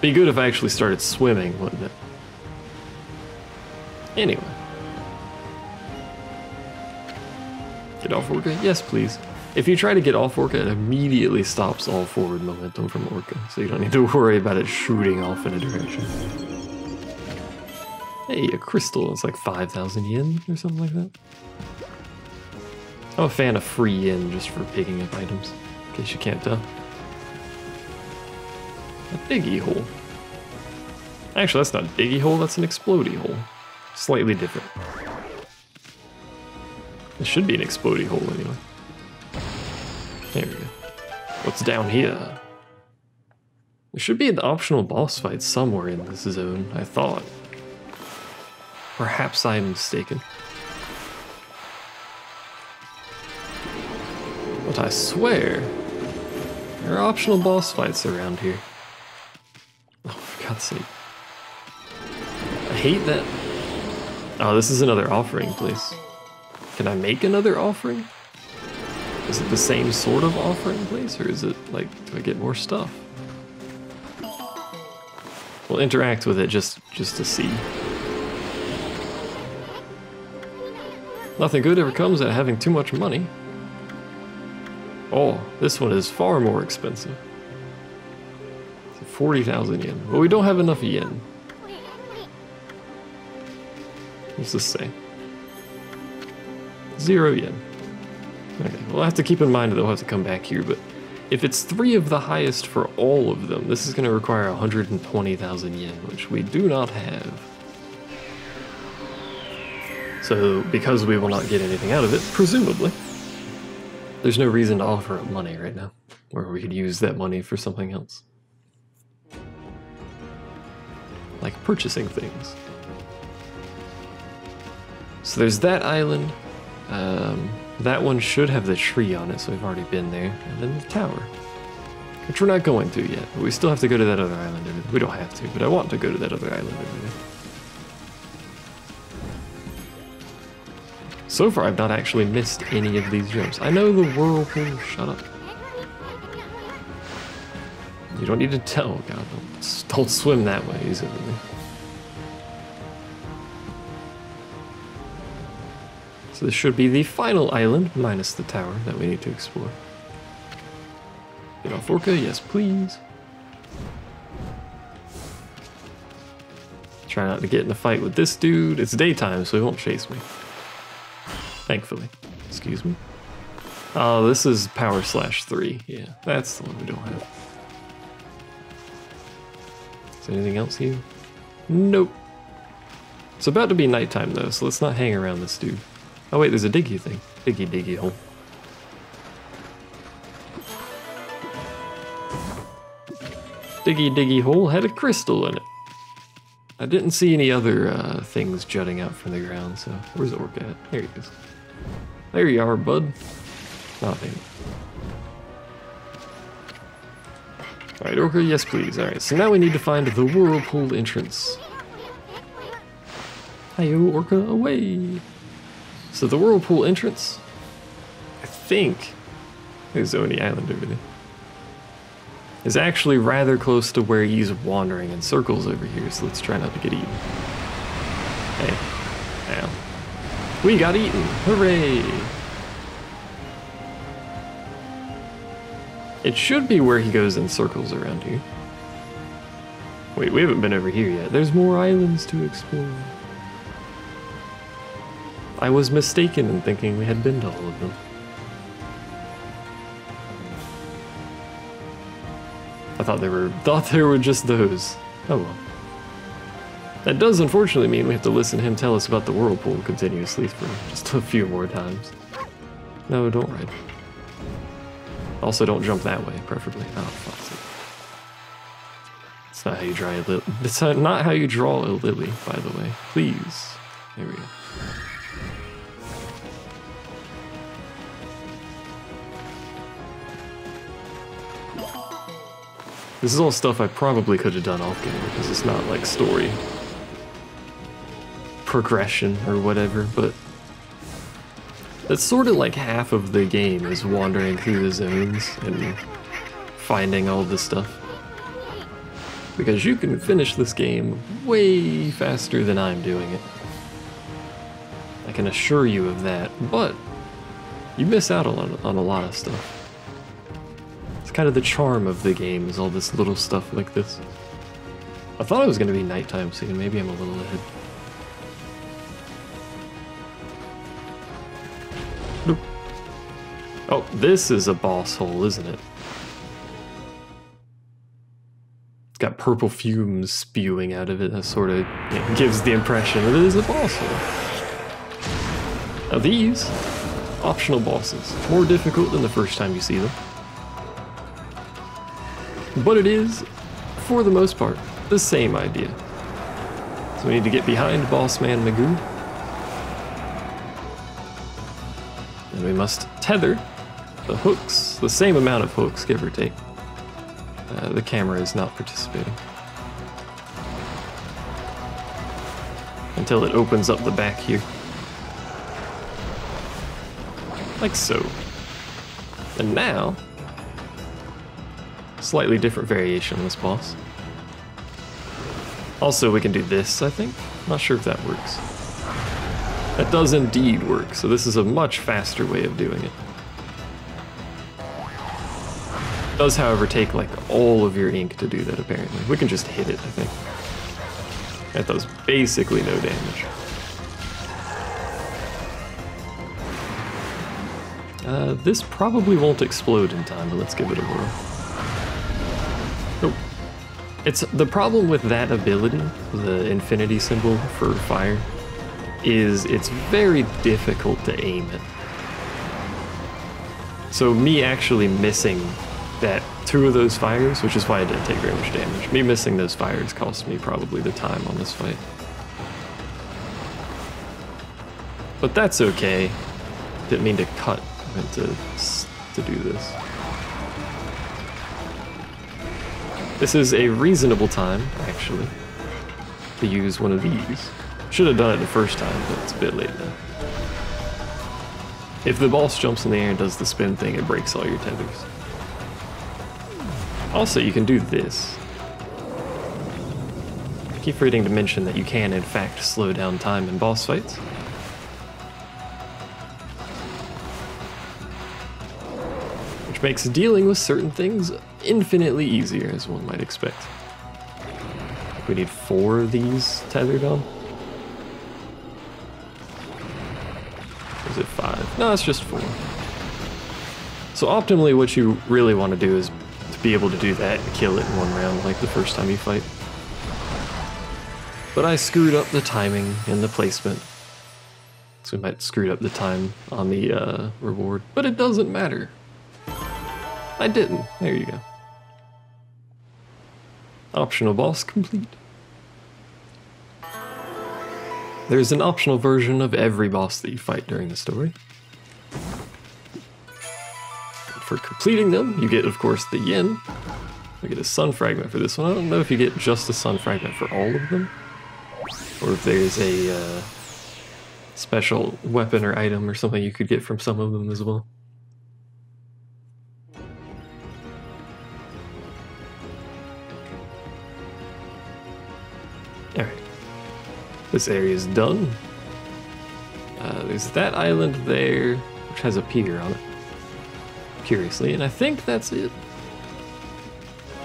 Be good if I actually started swimming, wouldn't it? Anyway. Get off Orca? Yes, please. If you try to get off Orca, it immediately stops all forward momentum from Orca, so you don't need to worry about it shooting off in a direction. Hey, a crystal. It's like 5,000 yen or something like that. I'm a fan of free yen just for picking up items, in case you can't tell. A diggy hole. Actually, that's not a diggy hole, that's an explodey hole. Slightly different. It should be an explodey hole anyway. There we go. What's down here? There should be an optional boss fight somewhere in this zone, I thought. Perhaps I'm mistaken. But I swear, there are optional boss fights around here. Oh, for God's sake. I hate that. Oh, this is another offering place. Can I make another offering? Is it the same sort of offering place, or is it like, do I get more stuff? We'll interact with it just to see. Nothing good ever comes out of having too much money. Oh, this one is far more expensive. 40,000 yen. Well, we don't have enough yen. What's this say? 0 yen. Okay, we'll have to keep in mind that we'll have to come back here, but if it's 3 of the highest for all of them, this is going to require 120,000 yen, which we do not have. So, because we will not get anything out of it, presumably, there's no reason to offer up money right now, where we could use that money for something else. Like purchasing things. So there's that island. That one should have the tree on it, so we've already been there. And then the tower, which we're not going to yet, but we still have to go to that other island over there. We don't have to, but I want to go to that other island over there. So far, I've not actually missed any of these jumps. I know the whirlpool. Shut up. You don't need to tell. God, don't swim that way easily. So this should be the final island, minus the tower that we need to explore. Get off Orca, yes please. Try not to get in a fight with this dude. It's daytime, so he won't chase me. Thankfully. Excuse me. Oh, this is Power Slash 3. Yeah, that's the one we don't have. Is there anything else here? Nope. It's about to be nighttime though, so let's not hang around this dude. Oh wait, there's a diggy thing. Diggy hole. Diggy hole had a crystal in it. I didn't see any other things jutting out from the ground, so where's Orca at? There he is. There you are, bud. Oh, baby. Alright, Orca, yes please. Alright, so now we need to find the whirlpool entrance. Hi-yo, Orca, away! So the whirlpool entrance, I think, there's Oni Island over there, is actually rather close to where he's wandering in circles over here, so let's try not to get eaten. Hey, ow. We got eaten, hooray! It should be where he goes in circles around here. Wait, we haven't been over here yet. There's more islands to explore. I was mistaken in thinking we had been to all of them. I thought there were just those. Oh well. That does unfortunately mean we have to listen to him tell us about the whirlpool continuously for just a few more times. No, don't ride. Also, don't jump that way, preferably. Oh, fuck's sake. It's not how you draw a lily. It's not how you draw a lily, by the way. Please. There we go. This is all stuff I probably could have done off game because it's not like story progression or whatever, but that's sort of like half of the game is wandering through the zones and finding all this stuff. because you can finish this game way faster than I'm doing it. I can assure you of that, but you miss out on a lot of stuff. It's kind of the charm of the game, is all this little stuff like this. I thought it was going to be nighttime soon, maybe I'm a little ahead. Nope. Oh, this is a boss hole, isn't it? It's got purple fumes spewing out of it. That sort of gives the impression that it is a boss hole. Now these, optional bosses, more difficult than the first time you see them. But it is, for the most part, the same idea. So we need to get behind Boss Man Magoo. And we must tether the hooks, the same amount of hooks, give or take. The camera is not participating. Until it opens up the back here. Like so. And now, slightly different variation on this boss. Also, we can do this, I think. Not sure if that works. That does indeed work, so this is a much faster way of doing it. It does, however, take like all of your ink to do that, apparently. We can just hit it, I think. That does basically no damage. This probably won't explode in time, but let's give it a whirl. Nope. It's the problem with that ability, the infinity symbol for fire, is it's very difficult to aim it. So me actually missing that 2 of those fires, which is why I didn't take very much damage, me missing those fires cost me probably the time on this fight. But that's okay. Didn't mean to cut, I meant to do this. This is a reasonable time, actually, to use one of these. Should have done it the first time, but it's a bit late now. If the boss jumps in the air and does the spin thing, it breaks all your tethers. Also, you can do this. I keep forgetting to mention that you can, in fact, slow down time in boss fights. Which makes dealing with certain things infinitely easier, as one might expect. We need 4 of these tethered on. Or is it 5? No, it's just 4. So optimally, what you really want to do is to be able to do that and kill it in one round, like the first time you fight. But I screwed up the timing and the placement. So we might screw up the time on the reward, but it doesn't matter. I didn't. There you go. Optional boss complete. There's an optional version of every boss that you fight during the story. For completing them, you get, of course, the yen. You get a sun fragment for this one. I don't know if you get just a sun fragment for all of them, or if there's a special weapon or item or something you could get from some of them as well. Alright, this area is done. There's that island there, which has a pier on it, curiously, and I think that's it.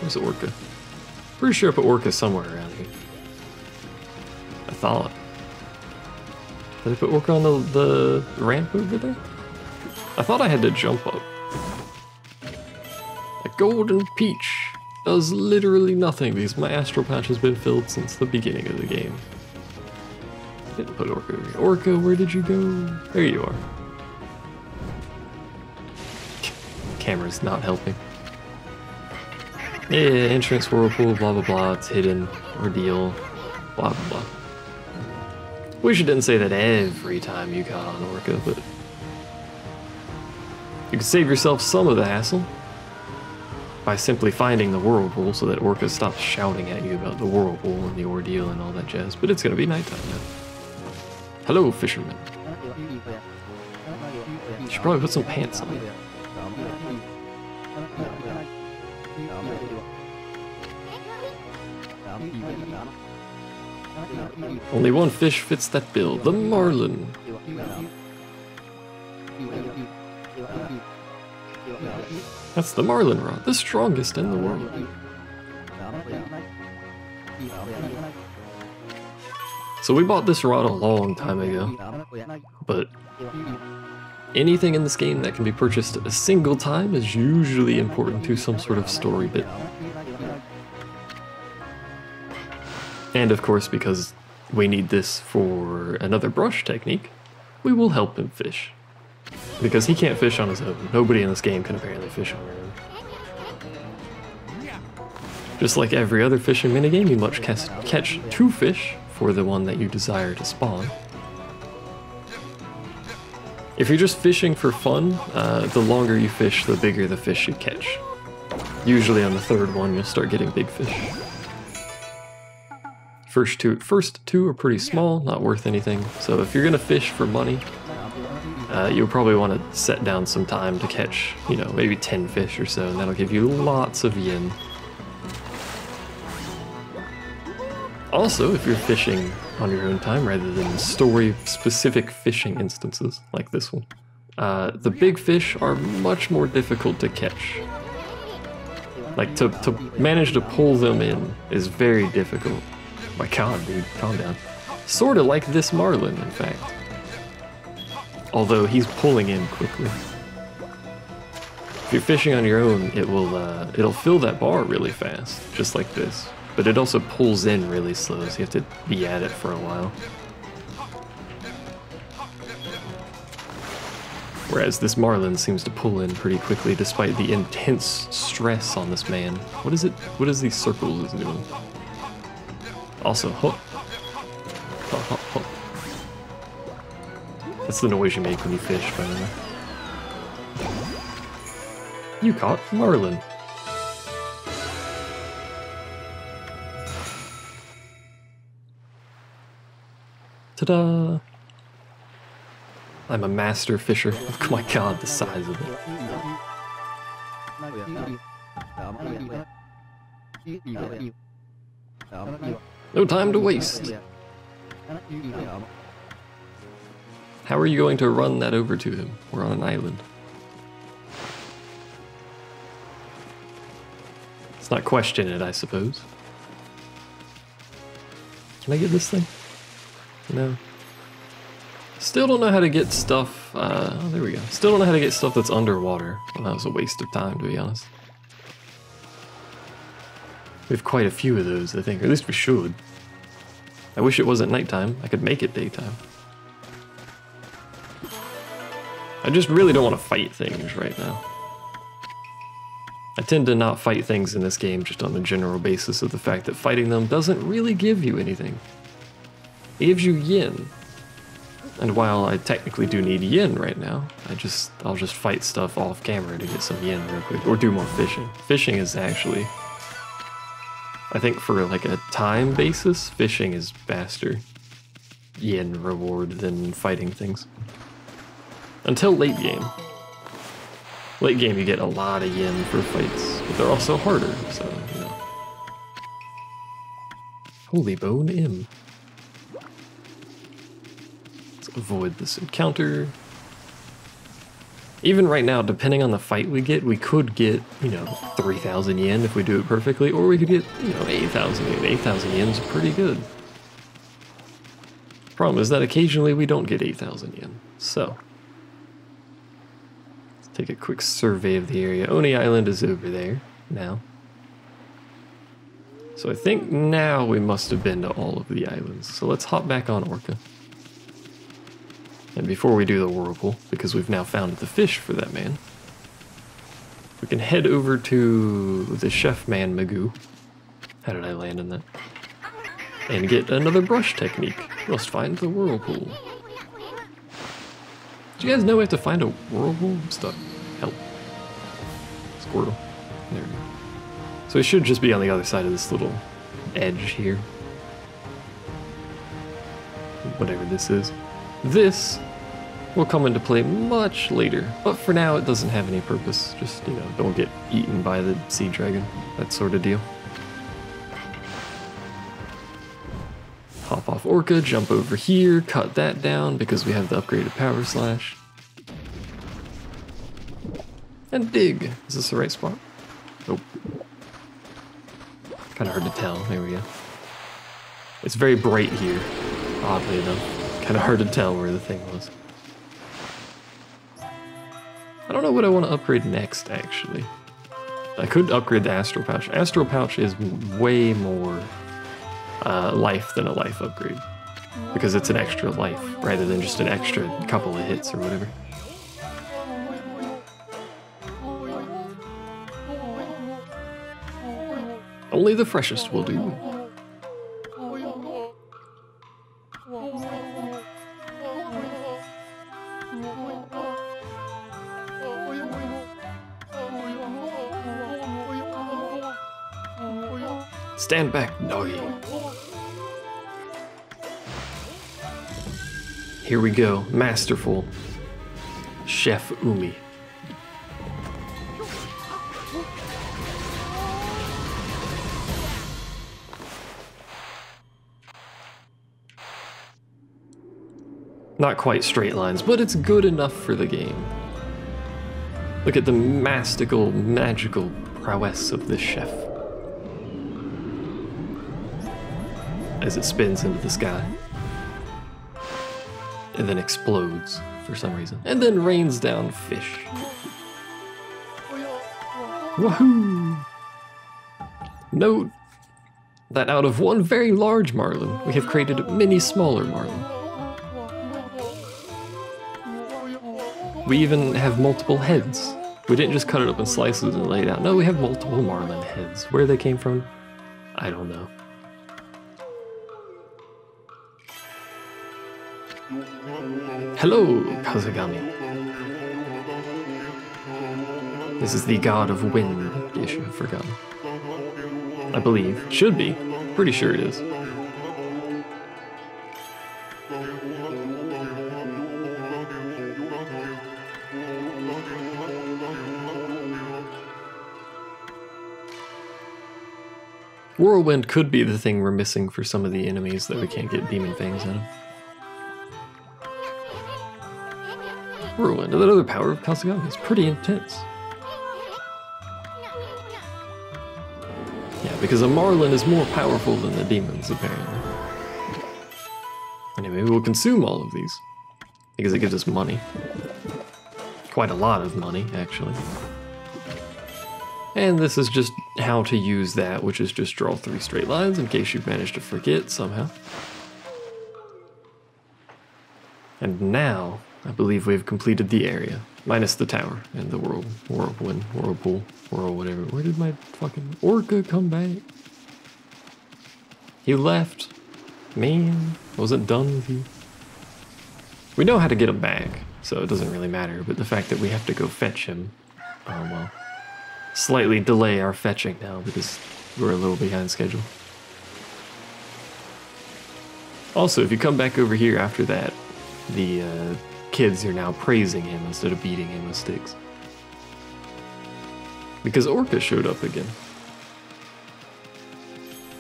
Where's Orca? Pretty sure I put Orca somewhere around here. I thought. Did I put Orca on the ramp over there? I thought I had to jump up. A golden peach does literally nothing because my astral patch has been filled since the beginning of the game. Didn't put Orca over here. Orca, where did you go? There you are. Camera's not helping. Yeah, entrance whirlpool, blah blah blah, it's hidden, ordeal, blah blah blah. Wish it didn't say that every time you got on Orca, but you can save yourself some of the hassle by simply finding the whirlpool so that Orca stops shouting at you about the whirlpool and the ordeal and all that jazz, but it's gonna be nighttime now. Hello, fisherman. You should probably put some pants on. Only one fish fits that bill, the marlin. That's the marlin rod, the strongest in the world. So we bought this rod a long time ago, but anything in this game that can be purchased a single time is usually important to some sort of story bit. And of course, because we need this for another brush technique, we will help him fish. Because he can't fish on his own. Nobody in this game can apparently fish on their own. Just like every other fishing minigame, you must catch 2 fish for the one that you desire to spawn. If you're just fishing for fun, the longer you fish, the bigger the fish you catch. Usually on the 3rd one, you'll start getting big fish. First two are pretty small, not worth anything. So if you're gonna fish for money, you'll probably want to set down some time to catch, you know, maybe 10 fish or so, and that'll give you lots of yen. Also, if you're fishing on your own time rather than story-specific fishing instances like this one, the big fish are much more difficult to catch. Like, to manage to pull them in is very difficult. My god, dude, calm down. Sorta like this marlin, in fact. Although he's pulling in quickly. If you're fishing on your own, it'll fill that bar really fast, just like this. But it also pulls in really slow, so you have to be at it for a while. Whereas this marlin seems to pull in pretty quickly despite the intense stress on this man. What is it? What is these circles doing? Also, hook. That's the noise you make when you fish, by the way. You caught marlin. Ta-da! I'm a master fisher. Oh my god, the size of it. No time to waste. How are you going to run that over to him? We're on an island. Let's not question it, I suppose. Can I get this thing? No. Still don't know how to get stuff, oh, there we go. Still don't know how to get stuff that's underwater. Well, that was a waste of time, to be honest. We have quite a few of those, I think, or at least we should. I wish it wasn't nighttime. I could make it daytime. I just really don't want to fight things right now. I tend to not fight things in this game just on the general basis of the fact that fighting them doesn't really give you anything. It gives you yen. And while I technically do need yen right now, I'll just fight stuff off camera to get some yen real quick, or do more fishing. Fishing is actually, I think for like a time basis, fishing is faster yen reward than fighting things. Until late game. Late game you get a lot of yen for fights, but they're also harder, so, you know. Holy bone im. Let's avoid this encounter. Even right now, depending on the fight we get, we could get, you know, 3,000 yen if we do it perfectly, or we could get, you know, 8,000 yen. 8,000 yen's pretty good. Problem is that occasionally we don't get 8,000 yen, so. Let's take a quick survey of the area. Oni Island is over there now. So I think now we must have been to all of the islands. So let's hop back on Orca. And before we do the whirlpool, because we've now found the fish for that man, we can head over to the chef man Magoo. How did I land in that? And get another brush technique. We must find the whirlpool. Did you guys know we have to find a whirlpool? I'm stuck. Help. Squirtle. There we go. So it should just be on the other side of this little edge here. Whatever this is. This will come into play much later, but for now it doesn't have any purpose. Just, you know, don't get eaten by the sea dragon, that sort of deal. Hop off Orca, jump over here, cut that down because we have the upgraded power slash. And dig. Is this the right spot? Nope. Kind of hard to tell. There we go. It's very bright here, oddly enough. Kind of hard to tell where the thing was. I don't know what I want to upgrade next, actually. I could upgrade the Astral Pouch. Astral Pouch is way more life than a life upgrade. Because it's an extra life, rather than just an extra couple of hits or whatever. Only the freshest will do. Stand back, doggy. Here we go, masterful Chef Umi. Not quite straight lines, but it's good enough for the game. Look at the magical prowess of this chef. As it spins into the sky. And then explodes for some reason. And then rains down fish. Woohoo! Note that out of one very large marlin, we have created many smaller marlin. We even have multiple heads. We didn't just cut it up in slices and lay it out. No, we have multiple marlin heads. Where they came from, I don't know. Hello, Kazagami. This is the god of wind dish, I've forgotten. I believe. Should be. Pretty sure it is. Whirlwind could be the thing we're missing for some of the enemies that we can't get Demon Fangs out of. Whirlwind, that other power of Kasagami is pretty intense. Yeah, because a Marlin is more powerful than the demons, apparently. Anyway, we'll consume all of these, because it gives us money. Quite a lot of money, actually. And this is just how to use that, which is just draw 3 straight lines in case you've managed to forget somehow. And now, I believe we've completed the area, minus the tower and the whirlpool, whatever. Where did my fucking Orca come back? He left. Man, I wasn't done with you. We know how to get him back, so it doesn't really matter, but the fact that we have to go fetch him, oh well. Slightly delay our fetching now because we're a little behind schedule. Also, if you come back over here after that, the kids are now praising him instead of beating him with sticks. Because Orca showed up again.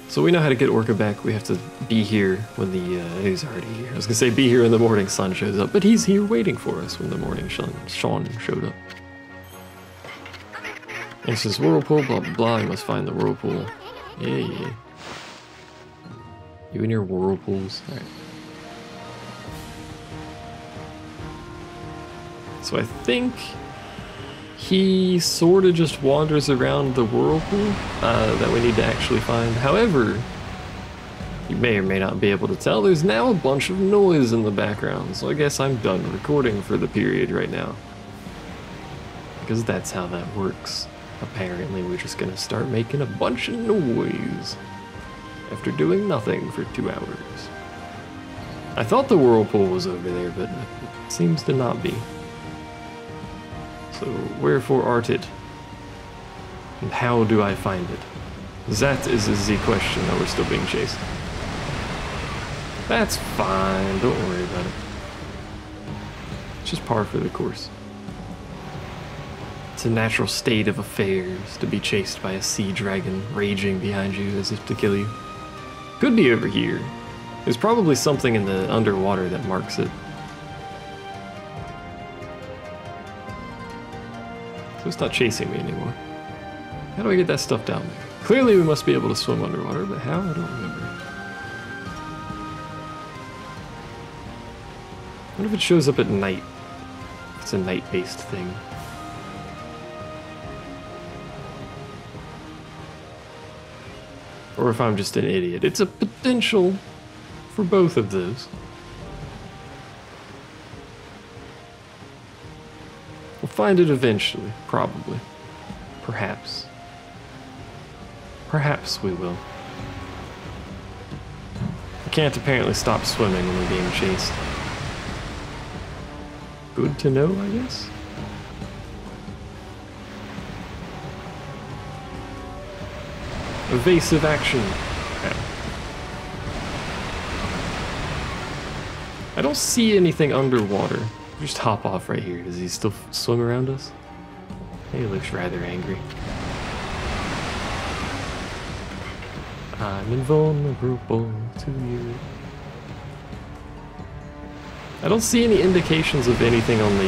So we know how to get Orca back. We have to be here when the, he's already here. I was gonna say be here when the morning sun shows up, but he's here waiting for us when the morning sun showed up. It says whirlpool, blah blah blah, you must find the whirlpool. Yeah. You and your whirlpools. Alright. So I think he sort of just wanders around the whirlpool that we need to actually find. However, you may or may not be able to tell, there's now a bunch of noise in the background, so I guess I'm done recording for the period right now. Because that's how that works. Apparently we're just gonna start making a bunch of noise after doing nothing for 2 hours. I thought the whirlpool was over there, but it seems to not be. So wherefore art it? And how do I find it? That is the question that we're still being chased. That's fine, don't worry about it. It's just par for the course. It's a natural state of affairs to be chased by a sea dragon raging behind you as if to kill you. Could be over here. There's probably something in the underwater that marks it. So it's not chasing me anymore. How do I get that stuff down there? Clearly we must be able to swim underwater, but how? I don't remember. I wonder if it shows up at night. It's a night-based thing. Or if I'm just an idiot. It's a potential for both of those. We'll find it eventually, probably. Perhaps. Perhaps we will. I can't apparently stop swimming when we're being chased. Good to know, I guess? Evasive action. Okay. I don't see anything underwater. Just hop off right here. Does he still swim around us? He looks rather angry. I'm invulnerable to you. I don't see any indications of anything on the,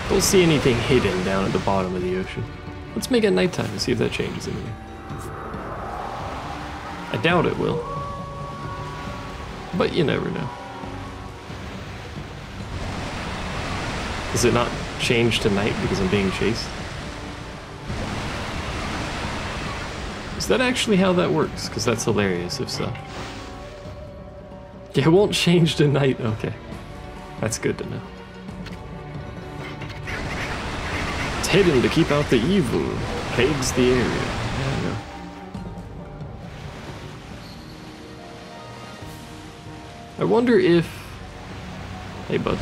don't see anything hidden down at the bottom of the ocean. Let's make it nighttime and see if that changes anything. I doubt it will. But you never know. Does it not change to night because I'm being chased? Is that actually how that works? Because that's hilarious if so. Yeah, it won't change to night. Okay. That's good to know. It's hidden to keep out the evil. Plagues the area. Yeah, I know. I wonder if... Hey, bud.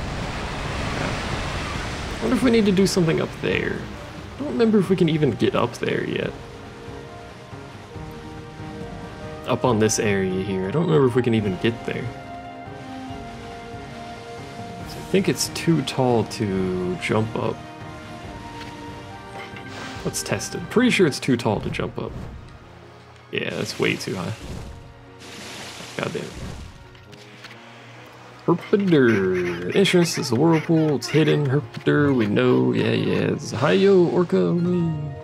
I wonder if we need to do something up there. I don't remember if we can even get up there yet. Up on this area here. I don't remember if we can even get there. So I think it's too tall to jump up. Let's test it. Pretty sure it's too tall to jump up. Yeah, that's way too high. God damn it. Herpader. Entrance is a whirlpool. It's hidden. Herpader, we know. Yeah, yeah. It's Hi-yo, Okami.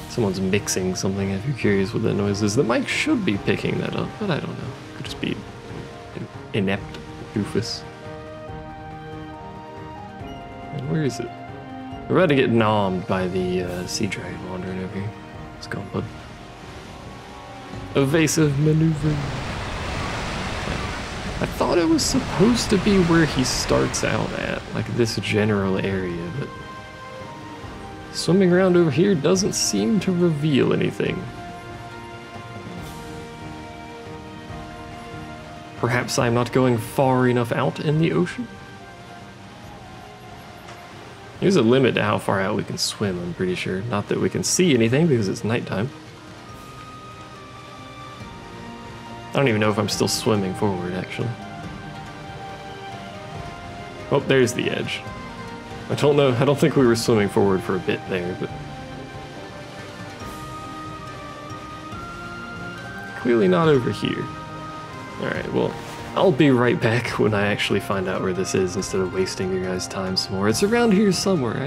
Someone's mixing something if you're curious what that noise is. The mic should be picking that up, but I don't know. Could just be an inept doofus. And where is it? We're about to get nommed by the sea dragon wandering over here. Let's go, bud. Evasive maneuver. I thought it was supposed to be where he starts out at, like this general area, but swimming around over here doesn't seem to reveal anything. Perhaps I'm not going far enough out in the ocean? There's a limit to how far out we can swim, I'm pretty sure. Not that we can see anything because it's nighttime. I don't even know if I'm still swimming forward, actually. Oh, there's the edge. I don't know, I don't think we were swimming forward for a bit there, but... clearly not over here. Alright, well, I'll be right back when I actually find out where this is instead of wasting your guys' time some more. It's around here somewhere.